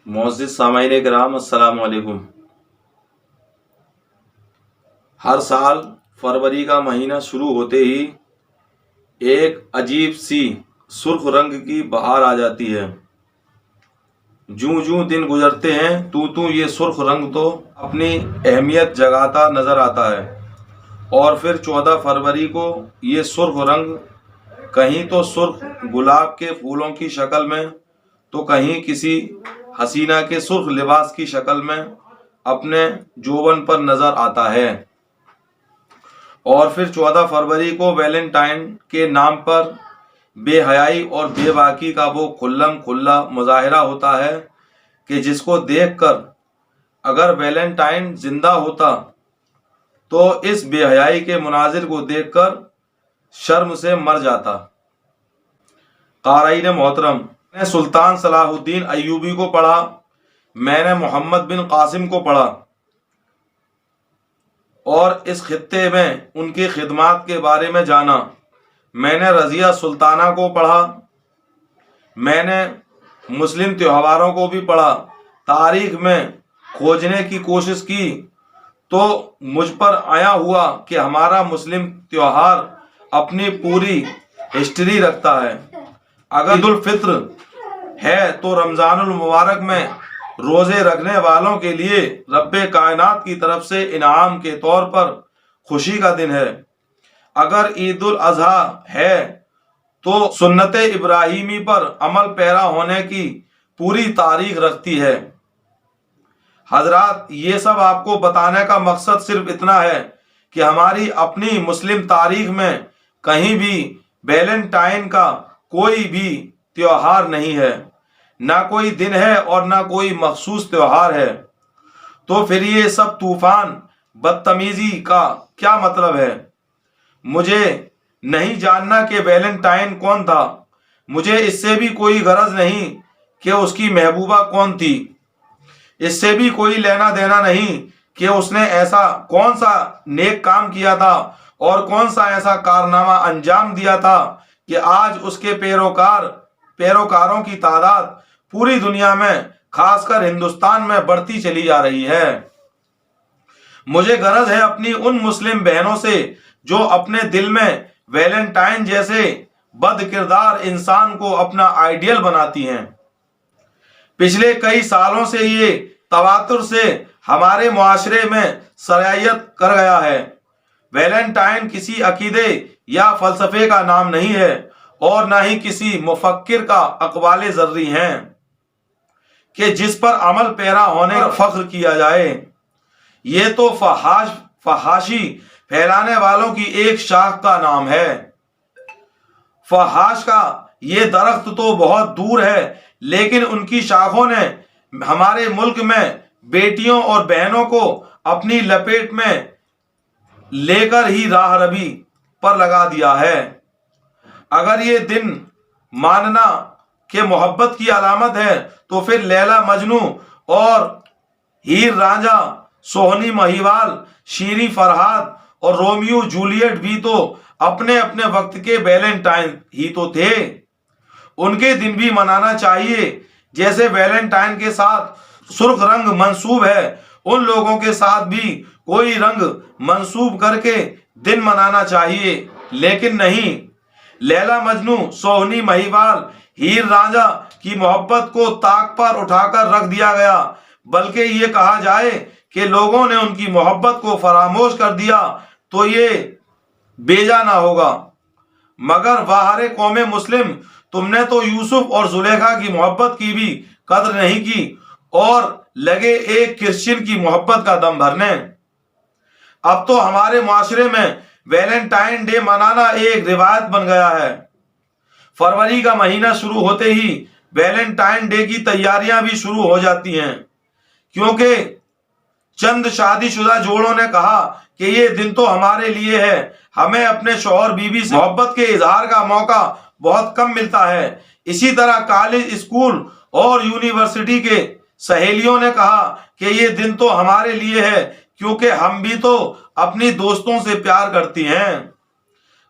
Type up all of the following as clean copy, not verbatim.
معزز سامعین کرام السلام علیکم۔ ہر سال فروری کا مہینہ شروع ہوتے ہی ایک عجیب سی سرخ رنگ کی بہار آ جاتی ہے۔ جوں جوں دن گزرتے ہیں تو یہ سرخ رنگ تو اپنی اہمیت جگاتا نظر آتا ہے، اور پھر 14 فروری کو یہ سرخ رنگ کہیں تو سرخ گلاب کے پھولوں کی شکل میں تو کہیں کسی حسینہ کے سرخ لباس کی شکل میں اپنے جوبن پر نظر آتا ہے۔ اور پھر 14 فروری کو ویلنٹائن کے نام پر بے حیائی اور بے باکی کا وہ کھلم کھلا مظاہرہ ہوتا ہے کہ جس کو دیکھ کر اگر ویلنٹائن زندہ ہوتا تو اس بے حیائی کے مناظر کو دیکھ کر شرم سے مر جاتا۔ قارئین محترم، میں نے سلطان صلاح الدین ایوبی کو پڑھا، میں نے محمد بن قاسم کو پڑھا اور اس خطے میں ان کی خدمات کے بارے میں جانا۔ میں نے رضیہ سلطانہ کو پڑھا، میں نے مسلم تہواروں کو بھی پڑھا، تاریخ میں کھوجنے کی کوشش کی تو مجھ پر آیا ہوا کہ ہمارا مسلم تہوار اپنی پوری ہسٹری رکھتا ہے۔ اگر عید الفطر ہے تو رمضان المبارک میں روزے رکھنے والوں کے لیے رب کائنات کی طرف سے انعام کے طور پر خوشی کا دن ہے۔ اگر عید الاضحیٰ ہے تو سنت ابراہیمی پر عمل پیرا ہونے کی پوری تاریخ رکھتی ہے۔ حضرات، یہ سب آپ کو بتانے کا مقصد صرف اتنا ہے کہ ہماری اپنی مسلم تاریخ میں کہیں بھی ویلنٹائن کا کوئی بھی تہوار نہیں ہے، نہ کوئی دن ہے اور نہ کوئی مخصوص تہوار ہے۔ تو پھر یہ سب طوفان بدتمیزی کا کیا مطلب ہے؟ مجھے نہیں جاننا کہ ویلنٹائن کون تھا، مجھے اس سے بھی کوئی غرض نہیں کہ اس کی محبوبہ کون تھی، اس سے بھی کوئی لینا دینا نہیں کہ اس نے ایسا کون سا نیک کام کیا تھا اور کون سا ایسا کارنامہ انجام دیا تھا کہ آج اس کے پیروکاروں کی تعداد پوری دنیا میں خاص کر ہندوستان میں بڑھتی چلی جا رہی ہے۔ مجھے غرض ہے اپنی ان مسلم بہنوں سے جو اپنے دل میں ویلنٹائن جیسے بد کردار انسان کو اپنا آئیڈیل بناتی ہیں۔ پچھلے کئی سالوں سے یہ تواتر سے ہمارے معاشرے میں سرایت کر گیا ہے۔ ویلنٹائن کسی عقیدے یا فلسفے کا نام نہیں ہے اور نہ ہی کسی مفکر کا اقوال زرعی ہیں کہ جس پر عمل پیرا ہونے کا فخر کیا جائے۔ یہ تو فحاشی پھیلانے والوں کی ایک شاخ کا نام ہے۔ فحاش کا یہ درخت تو بہت دور ہے، لیکن ان کی شاخوں نے ہمارے ملک میں بیٹیوں اور بہنوں کو اپنی لپیٹ میں لے کر ہی راہ ربی پر لگا دیا ہے۔ اگر یہ دن ماننا کہ محبت کی علامت ہے تو پھر لیلا مجنو اور ہیر رانجھا، سوہنی مہیوال، شیریں فرہاد اور رومیو جولیٹ بھی تو اپنے اپنے وقت کے ویلنٹائن ہی تو تھے۔ ان کے دن بھی منانا چاہیے جیسے ویلنٹائن کے ساتھ سرخ رنگ منسوب ہے، ان لوگوں کے ساتھ بھی کوئی رنگ منسوب کر کے دن منانا چاہیے، لیکن نہیں۔ لیلا مجنو، سوہنی مہیوال، ہیر رانجھا کی محبت کو طاق پر اٹھا کر رکھ دیا گیا، بلکہ یہ کہا جائے کہ لوگوں نے ان کی محبت کو فراموش کر دیا تو یہ بیجا نہ ہوگا۔ مگر واہر قوم مسلم، تم نے تو یوسف اور زلیخا کی محبت کی بھی قدر نہیں کی اور لگے ایک کرسچن کی محبت کا دم بھرنے۔ اب تو ہمارے معاشرے میں ویلنٹائن ڈے منانا ایک روایت بن گیا ہے۔ فروری کا مہینہ شروع ہوتے ہی ویلنٹائن ڈے کی تیاریاں بھی شروع ہو جاتی ہیں، کیونکہ چند شادی شدہ جوڑوں نے کہا کہ یہ دن تو ہمارے لیے ہے، ہمیں اپنے شوہر بیوی سے محبت کے اظہار کا موقع بہت کم ملتا ہے۔ اسی طرح کالج، اسکول اور یونیورسٹی کے سہیلیوں نے کہا کہ یہ دن تو ہمارے لیے ہے کیونکہ ہم بھی تو اپنی دوستوں سے پیار کرتی ہیں۔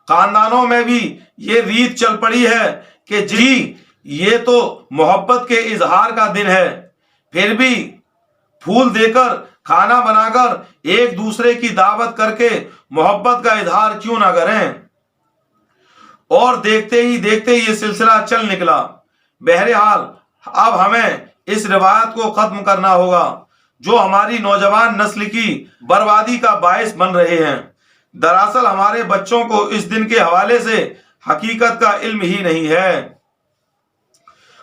خاندانوں میں بھی یہ ریت چل پڑی ہے کہ جی یہ تو محبت کے اظہار کا دن ہے، پھر بھی پھول دے کر، کھانا بنا کر، ایک دوسرے کی دعوت کر کے محبت کا اظہار کیوں نہ کریں؟ اور دیکھتے ہی دیکھتے یہ سلسلہ چل نکلا۔ بہرحال اب ہمیں اس روایت کو ختم کرنا ہوگا جو ہماری نوجوان نسل کی بربادی کا باعث بن رہے ہیں۔ دراصل ہمارے بچوں کو اس دن کے حوالے سے حقیقت کا علم ہی نہیں ہے،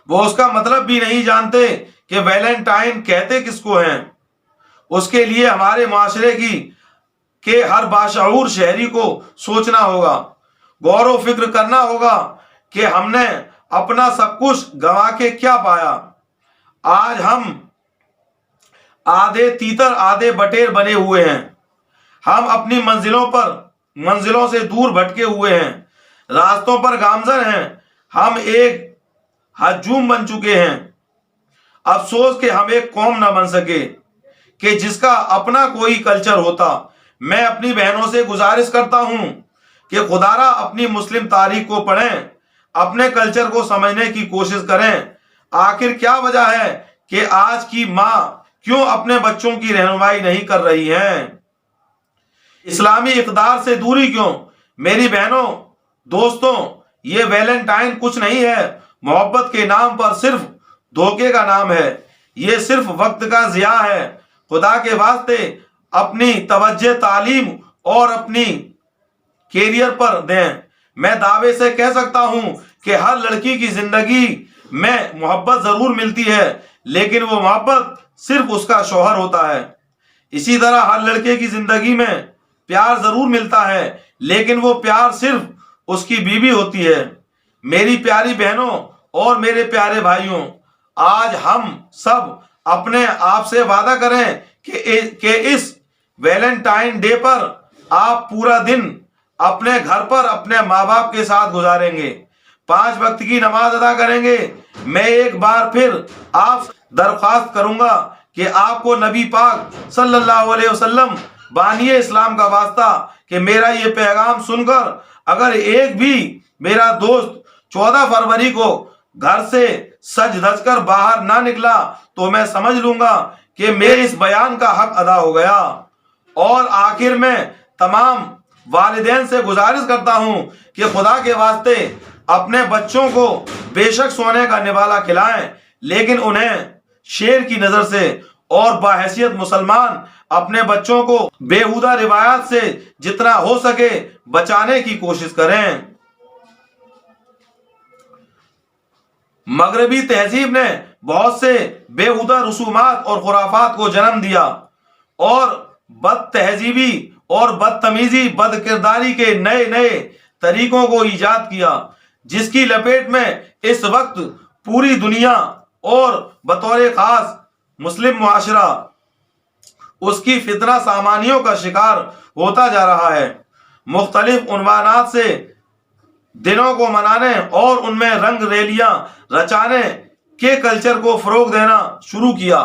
وہ اس کا مطلب بھی نہیں جانتے کہ ویلنٹائن کہتے کس کو ہیں۔ اس کے لیے ہمارے معاشرے کے ہر باشعور شہری کو سوچنا ہوگا، غور و فکر کرنا ہوگا کہ ہم نے اپنا سب کچھ گنوا کے کیا پایا۔ آج ہم آدھے تیتر آدھے بٹیر بنے ہوئے ہیں، ہم اپنی منزلوں سے دور بھٹکے ہوئے ہیں، راستوں پر گامزن ہیں، ہم ایک ہجوم بن چکے ہیں۔ افسوس کہ ہم ایک قوم نہ بن سکے کہ جس کا اپنا کوئی کلچر ہوتا۔ میں اپنی بہنوں سے گزارش کرتا ہوں کہ خدا را اپنی مسلم تاریخ کو پڑھیں، اپنے کلچر کو سمجھنے کی کوشش کریں۔ آخر کیا وجہ ہے کہ آج کی ماں کیوں اپنے بچوں کی رہنمائی نہیں کر رہی ہیں؟ اسلامی اقدار سے دوری کیوں؟ میری بہنوں، دوستوں، یہ ویلنٹائن کچھ نہیں ہے، محبت کے نام پر صرف دھوکے کا نام ہے، یہ صرف وقت کا ضیاع ہے۔ خدا کے واسطے اپنی توجہ تعلیم اور اپنی کیریئر پر دیں۔ میں دعوے سے کہہ سکتا ہوں کہ ہر لڑکی کی زندگی میں محبت ضرور ملتی ہے، لیکن وہ محبت صرف اس کا شوہر ہوتا ہے۔ اسی طرح ہر لڑکے کی زندگی میں پیار ضرور ملتا ہے، لیکن وہ پیار صرف اس کی بیوی ہوتی ہے۔ میری پیاری بہنوں اور میرے پیارے بھائیوں، آج ہم سب اپنے آپ سے وعدہ کریں کہ اس ویلنٹائن ڈے پر آپ پورا دن اپنے گھر پر اپنے ماں باپ کے ساتھ گزاریں گے، 5 وقت کی نماز ادا کریں گے۔ میں ایک بار پھر آپ درخواست کروں گا کہ آپ کو نبی پاک صلی اللہ علیہ وسلم بانی اسلام کا واسطہ کہ میرا یہ پیغام سن کر اگر ایک بھی میرا دوست 14 فروری کو گھر سے سج دھج کر باہر نہ نکلا تو میں سمجھ لوں گا کہ میرے اس بیان کا حق ادا ہو گیا۔ اور آخر میں تمام والدین سے گزارش کرتا ہوں کہ خدا کے واسطے اپنے بچوں کو بے شک سونے کا نوالا کھلائیں، لیکن انہیں شیر کی نظر سے، اور باحیثیت مسلمان اپنے بچوں کو بیہودہ روایات سے جتنا ہو سکے بچانے کی کوشش کریں۔ مغربی تہذیب نے بہت سے بیہودہ رسومات اور خرافات کو جنم دیا اور بد تہذیبی اور بدتمیزی، بد کرداری کے نئے نئے طریقوں کو ایجاد کیا، جس کی لپیٹ میں اس وقت پوری دنیا اور بطور خاص مسلم معاشرہ اس کی فتنہ سامانیوں کا شکار ہوتا جا رہا ہے۔ مختلف عنوانات سے دنوں کو منانے اور ان میں رنگ ریلیاں رچانے کے کلچر کو فروغ دینا شروع کیا،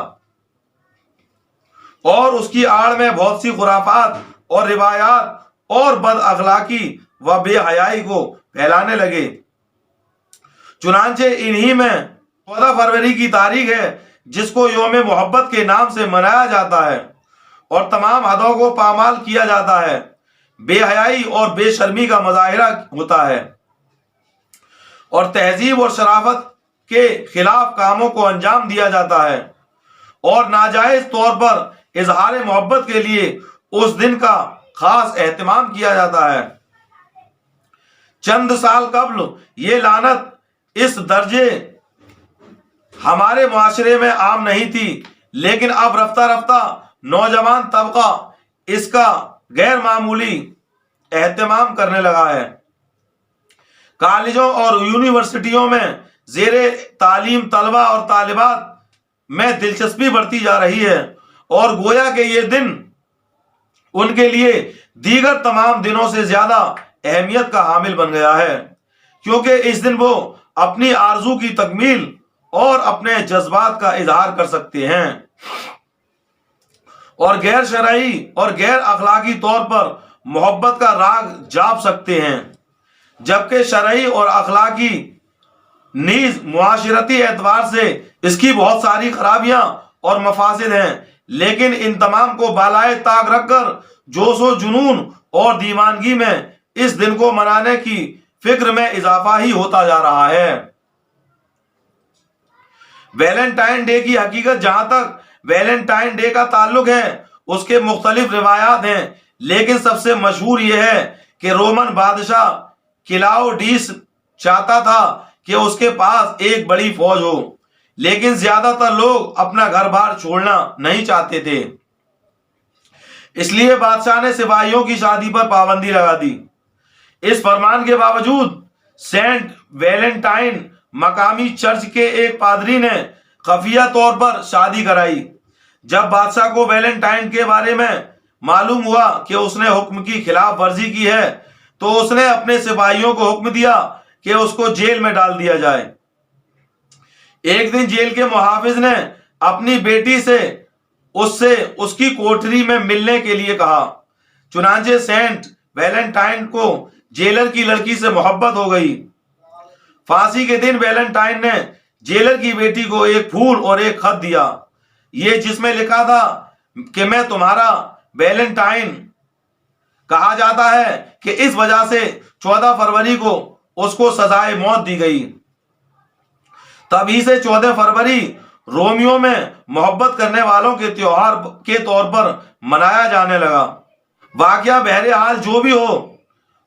اور اس کی آڑ میں بہت سی خرافات اور روایات اور بد اخلاقی و بے حیائی کو پھیلانے لگے۔ چنانچہ انہی میں 14 فروری کی تاریخ ہے جس کو یوم محبت کے نام سے منایا جاتا ہے اور تمام حدوں کو پامال کیا جاتا ہے، بے حیائی اور بے شرمی کا مظاہرہ ہوتا ہے، اور تہذیب اور شرافت کے خلاف کاموں کو انجام دیا جاتا ہے، اور ناجائز طور پر اظہار محبت کے لیے اس دن کا خاص اہتمام کیا جاتا ہے۔ چند سال قبل یہ لعنت اس درجے ہمارے معاشرے میں عام نہیں تھی، لیکن اب رفتہ رفتہ نوجوان طبقہ اس کا غیر معمولی اہتمام کرنے لگا ہے۔ کالجوں اور یونیورسٹیوں میں زیر تعلیم طلبہ اور طالبات میں دلچسپی بڑھتی جا رہی ہے، اور گویا کہ یہ دن ان کے لیے دیگر تمام دنوں سے زیادہ اہمیت کا حامل بن گیا ہے، کیونکہ اس دن وہ اپنی آرزو کی تکمیل اور اپنے جذبات کا اظہار کر سکتے ہیں، اور غیر شرعی اور غیر اخلاقی طور پر محبت کا راگ جاپ سکتے ہیں، جبکہ شرعی اور اخلاقی نیز معاشرتی اعتبار سے اس کی بہت ساری خرابیاں اور مفاسد ہیں، لیکن ان تمام کو بالائے طاق رکھ کر جوش و جنون اور دیوانگی میں اس دن کو منانے کی فکر میں اضافہ ہی ہوتا جا رہا ہے۔ ویلنٹائن ڈے کی حقیقت جہاں تک ویلنٹائن ڈے کا تعلق ہے اس کے مختلف روایات ہیں، لیکن سب سے مشہور یہ ہے کہ رومن بادشاہ کلاؤڈیس چاہتا تھا کہ اس کے پاس ایک بڑی فوج ہو، لیکن زیادہ تر لوگ اپنا گھر بار چھوڑنا نہیں چاہتے تھے، اس لیے بادشاہ نے سپاہیوں کی شادی پر پابندی لگا دی۔ اس فرمان کے باوجود سینٹ ویلنٹائن مقامی چرچ کے ایک پادری نے خفیہ طور پر شادی کرائی۔ جب بادشاہ کو ویلنٹائن کے بارے میں معلوم ہوا کہ اس نے حکم کی خلاف ورزی کی ہے تو اس نے اپنے سپاہیوں کو حکم دیا کہ اس کو جیل میں ڈال دیا جائے۔ ایک دن جیل کے محافظ نے اپنی بیٹی سے اس کی کوٹری میں ملنے کے لیے کہا، چنانچہ سینٹ ویلنٹائن کو جیلر کی لڑکی سے محبت ہو گئی۔ پھانسی کے دن ویلنٹائن نے جیلر کی بیٹی کو ایک پھول اور ایک خط دیا، یہ جس میں لکھا تھا کہ میں تمہارا ویلنٹائن کہا جاتا ہے کہ اس وجہ سے 14 فروری کو اس کو سزائے موت دی گئی۔ تبھی سے 14 فروری رومیوں میں محبت کرنے والوں کے تیوہار کے طور پر منایا جانے لگا۔ واقعہ بہرحال جو بھی ہو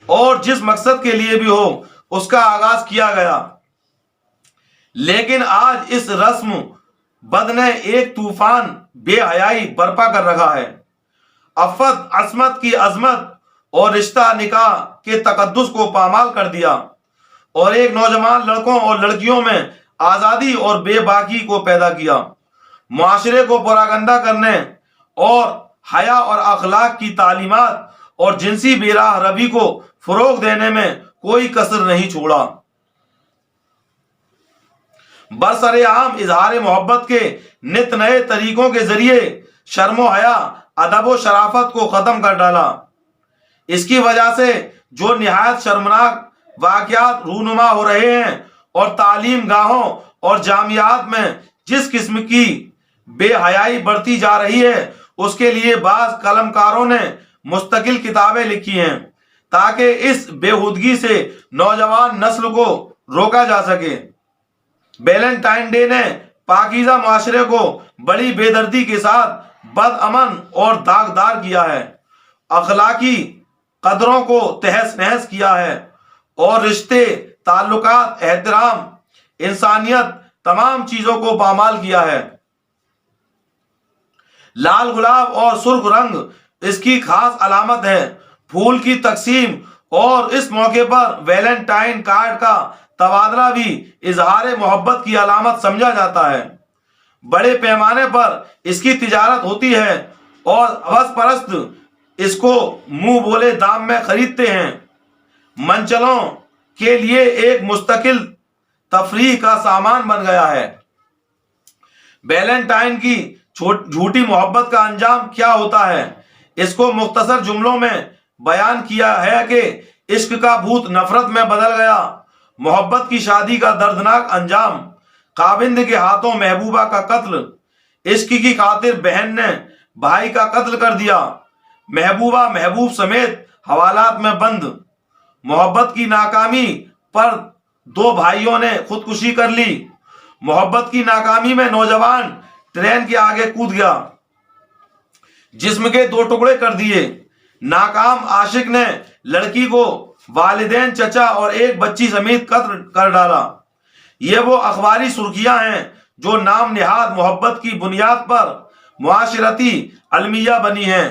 اور جس مقصد کے لیے بھی ہو اس کا آغاز کیا گیا، لیکن آج اس رسم بد نے ایک طوفان بے حیائی برپا کر رکھا ہے۔ عفت عصمت کی عظمت اور رشتہ نکاح کے تقدس کو پامال کر دیا اور ایک نوجوان لڑکوں اور لڑکیوں میں آزادی اور بے باکی کو پیدا کیا۔ معاشرے کو پراگندہ کرنے اور حیا اور اخلاق کی تعلیمات اور جنسی بے راہ روی کو فروغ دینے میں کوئی کسر نہیں چھوڑا۔ برسر عام اظہار محبت کے نت نئے طریقوں کے ذریعے شرم و حیا، ادب و شرافت کو ختم کر ڈالا۔ اس کی وجہ سے جو نہایت شرمناک واقعات رونما ہو رہے ہیں اور تعلیم گاہوں اور جامعات میں جس قسم کی بے حیائی بڑھتی جا رہی ہے، اس کے لیے بعض قلمکاروں نے مستقل کتابیں لکھی ہیں تاکہ اس بےہودگی سے نوجوان نسل کو روکا جا سکے۔ ویلنٹائن ڈے نے پاکیزہ معاشرے کو بڑی بے دردی کے ساتھ بد امن اور داغدار کیا ہے، اخلاقی قدروں کو تہس نہس کیا ہے اور رشتے، تعلقات، احترام، انسانیت، تمام چیزوں کو پامال کیا ہے۔ لال گلاب اور سرخ رنگ اس کی خاص علامت ہے۔ پھول کی تقسیم اور اس موقع پر ویلنٹائن کارڈ کا تبادلہ بھی اظہار محبت کی علامت سمجھا جاتا ہے۔ بڑے پیمانے پر اس کی تجارت ہوتی ہے اور ہوس پرست اس کو منہ بولے دام میں خریدتے ہیں۔ منچلوں کے لیے ایک مستقل تفریح کا سامان بن گیا ہے۔ ویلنٹائن کی جھوٹی محبت کا انجام کیا ہوتا ہے؟ اس کو مختصر جملوں میں بیان کیا ہے کہ عشق کا بھوت نفرت میں بدل گیا۔ محبت کی شادی کا دردناک انجام، خاوند کے ہاتھوں محبوبہ کا قتل۔ عشق کی خاطر بہن نے بھائی کا قتل کر دیا، محبوبہ محبوب سمیت حوالات میں بند۔ محبت کی ناکامی پر 2 بھائیوں نے خودکشی کر لی۔ محبت کی ناکامی میں نوجوان ٹرین کے آگے کود گیا، جسم کے 2 ٹکڑے کر دیے۔ ناکام عاشق نے لڑکی کو والدین، چچا اور ایک بچی سمیت قتل کر ڈالا۔ یہ وہ اخباری سرخیاں ہیں جو نام نہاد محبت کی بنیاد پر معاشرتی المیہ بنی ہیں،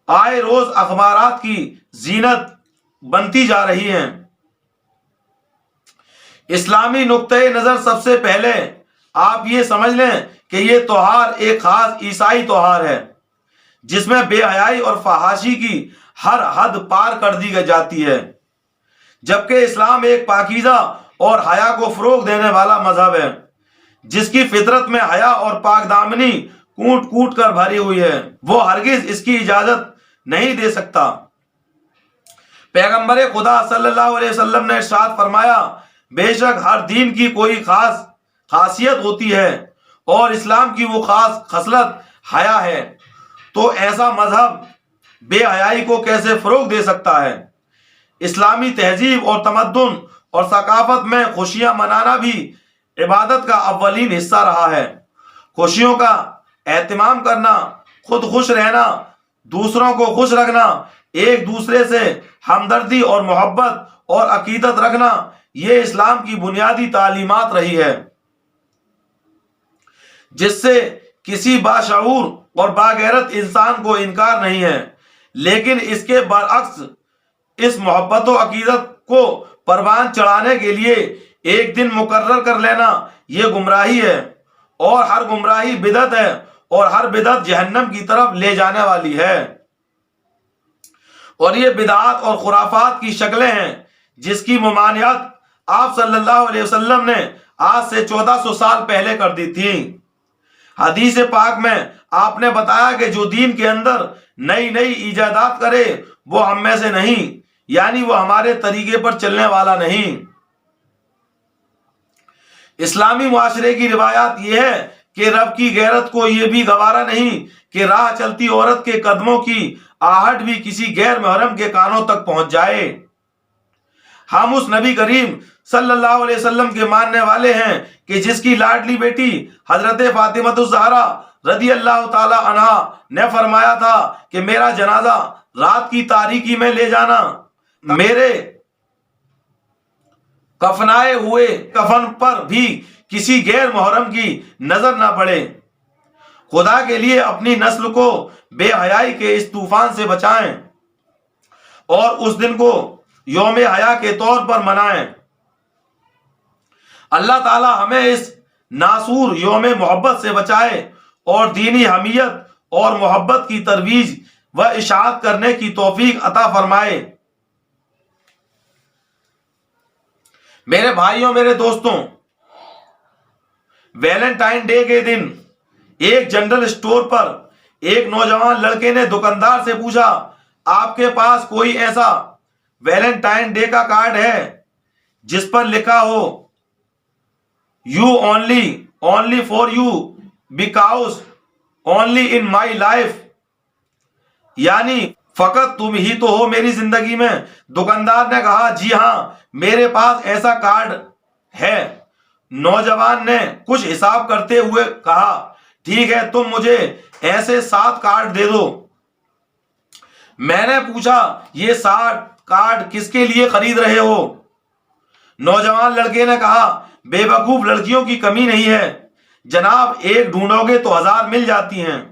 آئے روز اخبارات کی زینت بنتی جا رہی ہیں۔ اسلامی نقطۂ نظر سب سے پہلے آپ یہ سمجھ لیں کہ یہ تہوار ایک خاص عیسائی تہوار ہے جس میں بے حیائی اور فحاشی کی ہر حد پار کر دی جاتی ہے، جبکہ اسلام ایک پاکیزہ اور حیا کو فروغ دینے والا مذہب ہے جس کی فطرت میں حیا اور پاک دامنی کوٹ کوٹ کر بھری ہوئی ہے۔ وہ ہرگز اس کی اجازت نہیں دے سکتا۔ پیغمبر خدا صلی اللہ علیہ وسلم نے ارشاد فرمایا، بے شک ہر دین کی کوئی خاصیت ہوتی ہے اور اسلام کی وہ خاص خصلت حیا ہے، تو ایسا مذہب بے حیائی کو کیسے فروغ دے سکتا ہے؟ اسلامی تہذیب اور تمدن اور ثقافت میں خوشیاں منانا بھی عبادت کا اولین حصہ رہا ہے۔ خوشیوں کا اہتمام کرنا، خود خوش رہنا، دوسروں کو خوش رکھنا، ایک دوسرے سے ہمدردی اور محبت اور عقیدت رکھنا، یہ اسلام کی بنیادی تعلیمات رہی ہے، جس سے کسی باشعور اور باغیرت انسان کو انکار نہیں ہے۔ لیکن اس کے برعکس اس محبت و عقیدت کو پروان چڑھانے کے لیے ایک دن مقرر کر لینا یہ گمراہی ہے، اور ہر گمراہی بدعت ہے، اور ہر بدعت جہنم کی طرف لے جانے والی ہے۔ اور یہ بدعات اور خرافات کی شکلیں ہیں جس کی ممانعت آپ صلی اللہ علیہ وسلم نے آج سے 1400 سال پہلے کر دی تھی۔ حدیث پاک میں آپ نے بتایا کہ جو دین کے اندر نئی نئی ایجادات کرے وہ ہم میں سے نہیں، یعنی وہ ہمارے طریقے پر چلنے والا نہیں۔ اسلامی معاشرے کی روایات یہ ہے کہ رب کی غیرت کو یہ بھی گوارا نہیں کہ راہ چلتی عورت کے قدموں کی آہٹ بھی کسی غیر محرم کے کانوں تک پہنچ جائے۔ ہم اس نبی کریم صلی اللہ علیہ وسلم کے ماننے والے ہیں کہ جس کی لاڈلی بیٹی حضرت فاطمہ الزہرا رضی اللہ تعالی عنہا نے فرمایا تھا کہ میرا جنازہ رات کی تاریکی میں لے جانا، میرے کفنائے ہوئے کفن پر بھی کسی غیر محرم کی نظر نہ پڑے۔ خدا کے لیے اپنی نسل کو بے حیائی کے اس طوفان سے بچائیں اور اس دن کو یوم حیا کے طور پر منائیں۔ اللہ تعالی ہمیں اس ناسور یوم محبت سے بچائے اور دینی حمیت اور محبت کی ترویج و اشاعت کرنے کی توفیق عطا فرمائے۔ میرے بھائیوں، میرے دوستوں، ویلنٹائن ڈے کے دن ایک جنرل اسٹور پر ایک نوجوان لڑکے نے دکاندار سے پوچھا، آپ کے پاس کوئی ایسا ویلنٹائن ڈے کا کارڈ ہے جس پر لکھا ہو you only for you because only in my life, یعنی فقط تم ہی تو ہو میری زندگی میں؟ دکاندار نے کہا، جی ہاں میرے پاس ایسا کارڈ ہے۔ نوجوان نے کچھ حساب کرتے ہوئے کہا، ٹھیک ہے، تم مجھے ایسے 7 کارڈ دے دو۔ میں نے پوچھا، یہ 7 کارڈ کس کے لیے خرید رہے ہو؟ نوجوان لڑکے نے کہا، بے وقوف لڑکیوں کی کمی نہیں ہے جناب، ایک ڈھونڈو گے تو 1000 مل جاتی ہیں۔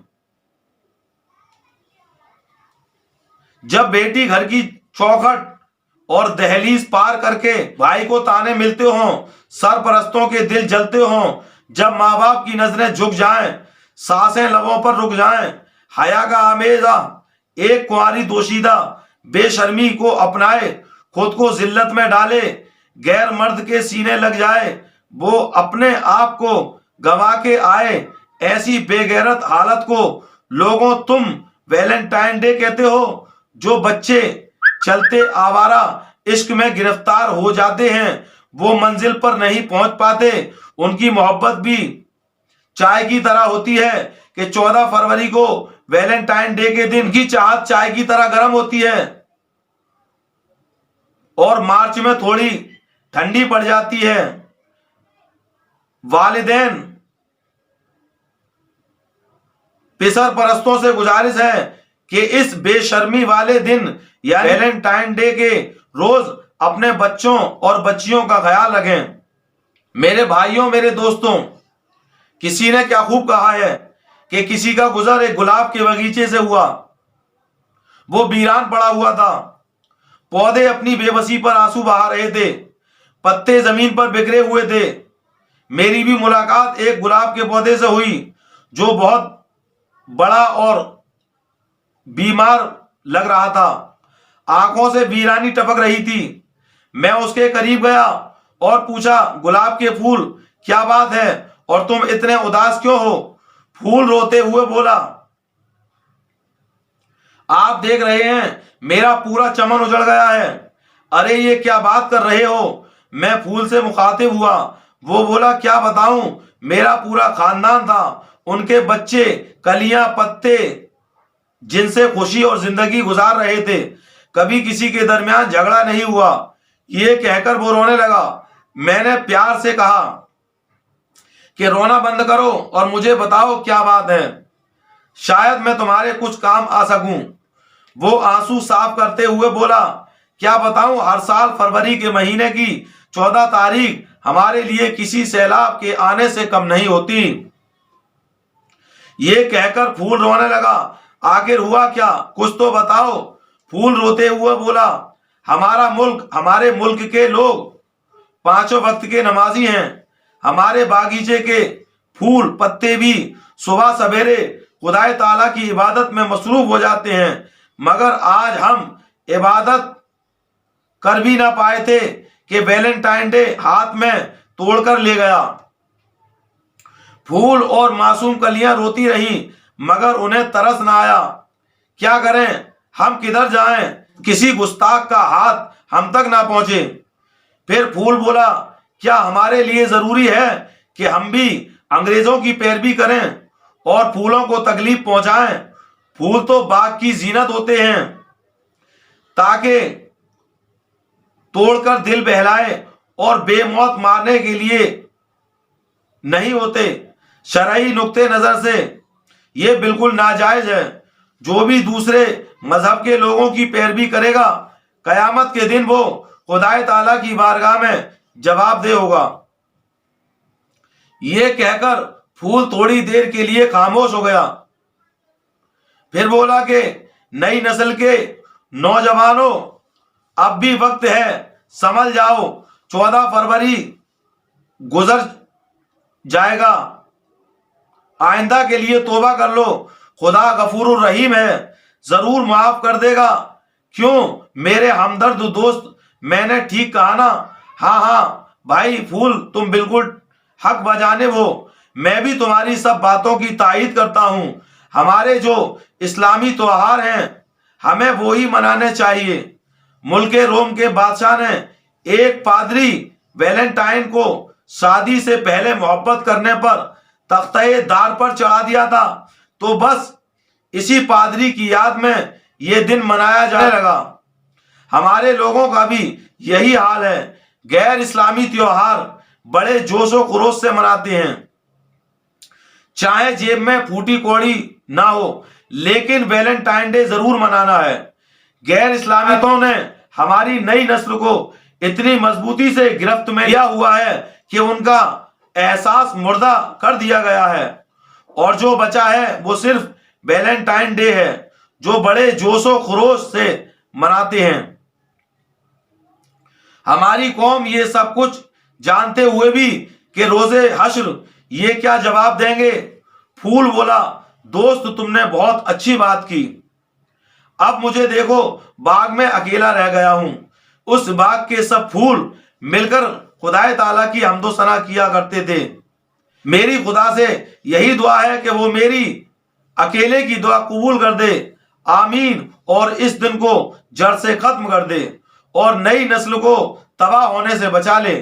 جب بیٹی گھر کی چوکھٹ اور دہلیز پار کر کے بھائی کو تانے ملتے ہوں، سرپرستوں کے دل جلتے ہوں، جب ماں باپ کی نظریں جھک جائیں، سانسیں لبوں پر رک جائیں، حیا کا آمیزہ ایک کنواری دوشیدہ بے شرمی کو اپنائے، خود کو ذلت میں ڈالے، غیر مرد کے سینے لگ جائے، وہ اپنے آپ کو گوا کے آئے، ایسی بے غیرت حالت کو لوگوں تم ویلنٹائن ڈے کہتے ہو؟ جو بچے چلتے آوارہ عشق میں گرفتار ہو جاتے ہیں، وہ منزل پر نہیں پہنچ پاتے، ان کی محبت بھی چائے کی طرح ہوتی ہے کہ 14 فروری کو ویلنٹائن ڈے کے دن کی چاہت چائے کی طرح گرم ہوتی ہے اور مارچ میں تھوڑی ٹھنڈی پڑ جاتی ہے۔ والدین پسر پرستوں سے گزارش ہے کہ اس بے شرمی والے دن یا ویلنٹائن ڈے کے روز اپنے بچوں اور بچیوں کا خیال رکھیں۔ میرے بھائیوں، میرے دوستوں، کسی نے کیا خوب کہا ہے کہ کسی کا گزر ایک گلاب کے باغیچے سے ہوا، وہ ویران پڑا ہوا تھا، پودے اپنی بے بسی پر آنسو بہا رہے تھے، پتے زمین پر بکھرے ہوئے تھے۔ میری بھی ملاقات ایک گلاب کے پودے سے ہوئی جو بہت بڑا اور بیمار لگ رہا تھا، آنکھوں سے ویرانی ٹپک رہی تھی۔ میں اس کے قریب گیا اور پوچھا، گلاب کے پھول کیا بات ہے اور تم اتنے اداس کیوں ہو؟ پھول روتے ہوئے بولا، آپ دیکھ رہے ہیں میرا پورا چمن اجڑ گیا ہے۔ ارے یہ کیا بات کر رہے ہو؟ میں پھول سے مخاطب ہوا، وہ بولا کیا بتاؤں، میرا پورا خاندان تھا، ان کے بچے کلیاں پتے جن سے خوشی اور زندگی گزار رہے تھے، کبھی کسی کے درمیان جھگڑا نہیں ہوا۔ یہ کہہ کر وہ رونے لگا۔ میں نے پیار سے کہا کہ رونا بند کرو اور مجھے بتاؤ کیا بات ہے، شاید میں تمہارے کچھ کام آ سکوں۔ وہ آنسو صاف کرتے ہوئے بولا کیا بتاؤں، ہر سال فروری کے مہینے کی 14 تاریخ ہمارے لیے کسی سیلاب کے آنے سے کم نہیں ہوتی۔ یہ کہہ کر پھول رونے لگا۔ آخر ہوا کیا، کچھ تو بتاؤ۔ پھول روتے ہوئے بولا ہمارے ملک کے لوگ 5 وقت کے نمازی ہیں، ہمارے باغیچے کے پھول پتے بھی صبح سویرے خدا تعالیٰ کی عبادت میں مصروف ہو جاتے ہیں، مگر آج ہم عبادت کر بھی نہ پائے تھے کہ ویلنٹائن ڈے ہاتھ میں توڑ کر لے گیا۔ پھول اور معصوم کلیاں روتی رہیں مگر انہیں ترس نہ آیا۔ کیا کریں، ہم کدھر جائیں، کسی گستاخ کا ہاتھ ہم تک نہ پہنچے۔ پھر پھول بولا کیا ہمارے لیے ضروری ہے کہ ہم بھی انگریزوں کی پیروی کریں اور پھولوں کو تکلیف پہنچائیں؟ پھول تو باغ کی زینت ہوتے ہیں، تاکہ توڑ کر دل بہلائے اور بے موت مارنے کے لیے نہیں ہوتے۔ شرعی نقطۂ نظر سے یہ بالکل ناجائز ہے۔ جو بھی دوسرے مذہب کے لوگوں کی پیروی کرے گا، قیامت کے دن وہ خدا تعالیٰ کی بارگاہ میں جواب دہ ہوگا۔ یہ کہہ کر پھول تھوڑی دیر کے لیے خاموش ہو گیا، پھر بولا کہ نئی نسل کے نوجوانوں، اب بھی وقت ہے، سمجھ جاؤ، 14 فروری گزر جائے گا، آئندہ کے لیے توبہ کر لو، خدا غفور الرحیم ہے، ضرور معاف کر دے گا۔ کیوں میرے ہمدرد دوست، میں نے ٹھیک کہا نا؟ ہاں بھائی پھول، تم بالکل حق بجانب ہو، میں بھی تمہاری سب باتوں کی تائید کرتا ہوں۔ ہمارے جو اسلامی تہوار ہیں ہمیں وہی منانے چاہیے۔ ملک روم کے بادشاہ نے ایک پادری ویلنٹائن کو شادی سے پہلے محبت کرنے پر تختہ دار پر چڑھا دیا تھا، تو بس اسی پادری کی یاد میں یہ دن منایا جانے لگا۔ ہمارے لوگوں کا بھی یہی حال ہے، غیر اسلامی تہوار بڑے جوش و خروش سے مناتے ہیں، چاہے جیب میں پھوٹی کوڑی نہ ہو، لیکن ویلنٹائن ڈے ضرور منانا ہے۔ غیر اسلامیوں نے ہماری نئی نسل کو اتنی مضبوطی سے گرفت میں لیا ہوا ہے کہ ان کا احساس مردہ کر دیا گیا ہے، اور جو بچا ہے وہ صرف ویلنٹائن ڈے ہے جو بڑے جوش و خروش سے مناتے ہیں۔ ہماری قوم یہ سب کچھ جانتے ہوئے بھی کہ روز حشر یہ کیا جواب دیں گے؟ پھول بولا دوست، تم نے بہت اچھی بات کی، اب مجھے دیکھو باغ میں اکیلا رہ گیا ہوں۔ اس باغ کے سب پھول مل کر خدا تعالیٰ کی حمد و ثنا کیا کرتے تھے۔ میری خدا سے یہی دعا ہے کہ وہ میری اکیلے کی دعا قبول کر دے، آمین، اور اس دن کو جڑ سے ختم کر دے اور نئی نسل کو تباہ ہونے سے بچا لے۔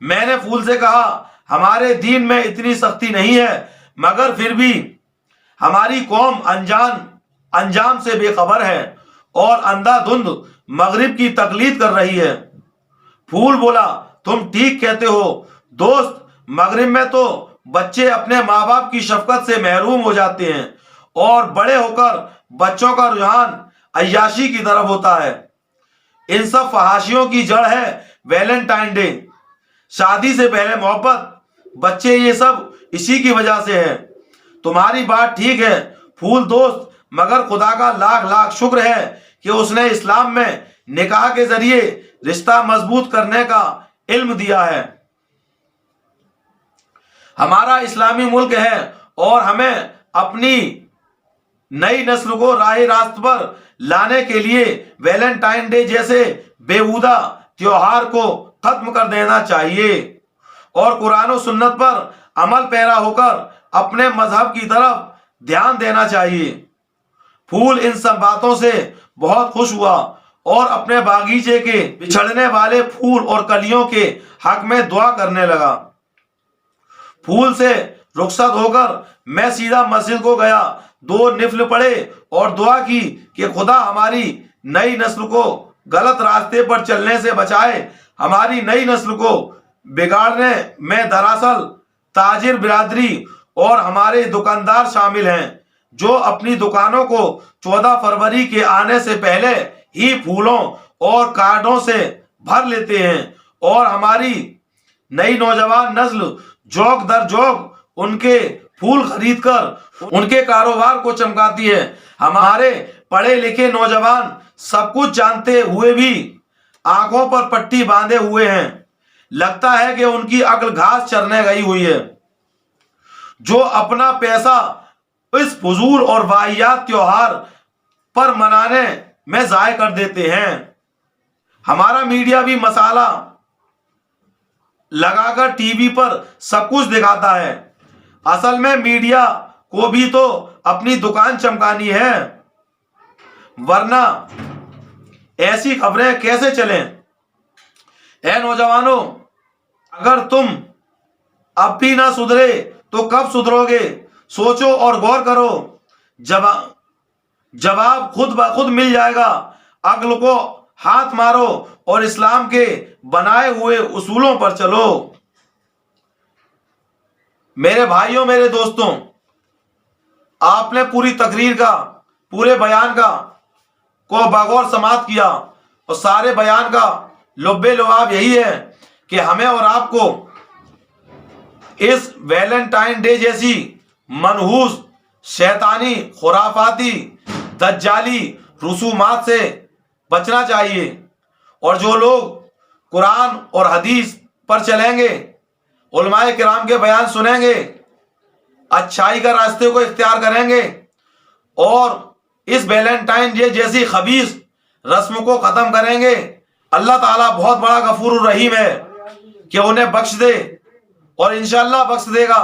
میں نے پھول سے کہا ہمارے دین میں اتنی سختی نہیں ہے، مگر پھر بھی ہماری قوم انجام سے بے خبر ہے اور اندھا دھند مغرب کی تقلید کر رہی ہے۔ پھول بولا تم ٹھیک کہتے ہو دوست، مغرب میں تو بچے اپنے ماں باپ کی شفقت سے محروم ہو جاتے ہیں اور بڑے ہو کر بچوں کا رجحان عیاشی کی طرف ہوتا ہے۔ ان سب فحاشیوں کی جڑ ہے ویلنٹائن ڈے، شادی سے پہلے محبت، بچے، یہ سب اسی کی وجہ سے ہے۔ تمہاری بات ٹھیک ہے پھول دوست، مگر خدا کا لاکھ لاکھ شکر ہے کہ اس نے اسلام میں نکاح کے ذریعے رشتہ مضبوط کرنے کا علم دیا ہے۔ ہمارا اسلامی ملک ہے اور ہمیں اپنی نئی نسل کو راہ راست پر لانے کے لیے ویلنٹائن ڈے جیسے بیہودہ تہوار کو ختم کر دینا چاہیے اور قرآن و سنت پر عمل پیرا ہو کر اپنے مذہب کی طرف دھیان دینا چاہیے۔ پھول ان سب باتوں سے بہت خوش ہوا اور اپنے باغیچے کے بچھڑنے والے پھول اور کلیوں کے حق میں دعا کرنے لگا۔ پھول سے رخصت ہو کر میں سیدھا مسجد کو گیا، 2 نفل پڑھے اور دعا کی کہ خدا ہماری نئی نسل کو غلط راستے پر چلنے سے بچائے۔ ہماری نئی نسل کو بگاڑنے میں دراصل تاجر برادری اور ہمارے دکاندار شامل ہیں، جو اپنی دکانوں کو 14 فروری کے آنے سے پہلے ہی پھولوں اور کارڈوں سے بھر لیتے ہیں، اور ہماری نئی نوجوان نسل جوک در جوک ان کے پھول خرید کر ان کے کاروبار کو چمکاتی ہے۔ ہمارے پڑھے لکھے نوجوان سب کچھ جانتے ہوئے بھی آنکھوں پر پٹی باندھے ہوئے ہیں، لگتا ہے کہ ان کی عقل گھاس چرنے گئی ہوئی ہے، جو اپنا پیسہ اس فضول اور واہیات تیوہار پر منانے میں ضائع کر دیتے ہیں۔ ہمارا میڈیا بھی مسالہ لگا کر ٹی وی پر سب کچھ دکھاتا ہے، اصل میں میڈیا کو بھی تو اپنی دکان چمکانی ہے، ورنہ ایسی خبریں کیسے چلیں؟ اے نوجوانوں، اگر تم اب بھی نہ سدھرے تو کب سدھرو گے؟ سوچو اور غور کرو، جواب خود بخود مل جائے گا۔ عقل کو ہاتھ مارو اور اسلام کے بنائے ہوئے اصولوں پر چلو۔ میرے بھائیوں، میرے دوستوں، آپ نے پوری تقریر کا، پورے بیان کا کو بغور سماعت کیا، اور سارے بیان کا لب لباب یہی ہے کہ ہمیں اور آپ کو اس ویلنٹائن ڈے جیسی منحوس شیطانی خرافاتی دجالی رسومات سے بچنا چاہیے، اور جو لوگ قرآن اور حدیث پر چلیں گے، علماء کرام کے بیان سنیں گے، اچھائی کا راستے کو اختیار کریں گے، اور اس ویلنٹائن ڈے جیسی خبیث رسم کو ختم کریں گے، اللہ تعالیٰ بہت بڑا غفور الرحیم ہے کہ انہیں بخش دے، اور انشاءاللہ بخش دے گا۔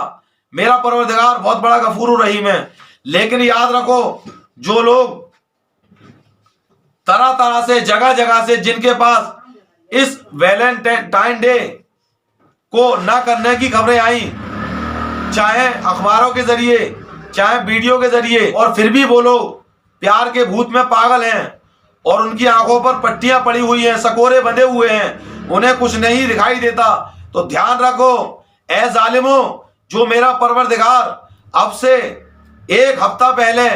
میرا پروردگار بہت بڑا غفور الرحیم ہے۔ لیکن یاد رکھو، جو لوگ طرح طرح سے جگہ جگہ سے جن کے پاس اس ویلنٹائن ڈے کو نہ کرنے کی خبریں آئیں، چاہے اخباروں کے ذریعے، چاہے ویڈیو کے ذریعے، اور پھر بھی وہ لوگ پیار کے بھوت میں پاگل ہیں، اور ان کی آنکھوں پر پٹیاں پڑی ہوئی ہیں، سکورے بندھے ہوئے ہیں، انہیں کچھ نہیں دکھائی دیتا، تو دھیان رکھو اے ظالموں، جو میرا پروردگار اب سے 1 ہفتہ پہلے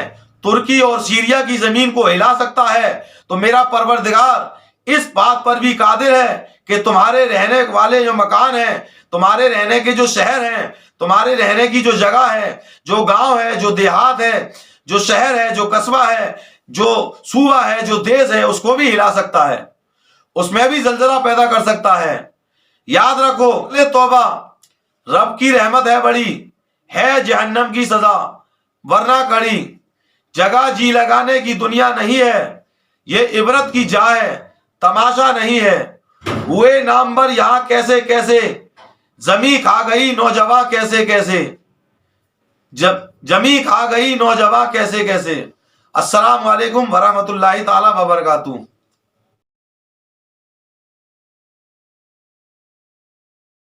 ترکی اور سیریا کی زمین کو ہلا سکتا ہے، تو میرا پروردگار اس بات پر بھی قادر ہے کہ تمہارے رہنے والے جو مکان ہیں، تمہارے رہنے کے جو شہر ہیں، تمہارے رہنے کی جو جگہ ہے، جو گاؤں ہے، جو دیہات ہے، جو شہر ہے، جو قصبہ ہے، جو صوبہ ہے، جو دیس ہے، اس کو بھی ہلا سکتا ہے، اس میں بھی زلزلہ پیدا کر سکتا ہے۔ یاد رکھو، توبہ، رب کی رحمت ہے بڑی، ہے جہنم کی سزا ورنہ کڑی، جگہ جی لگانے کی دنیا نہیں ہے، یہ عبرت کی جا ہے، تماشا نہیں ہے۔ ہوئے نامور یہاں کیسے کیسے، زمیں کھا گئی نوجواں کیسے کیسے، جمی کھا گئی نوجواں کیسے کیسے۔ السلام علیکم ورحمۃ اللہ تعالی وبرکاتہ۔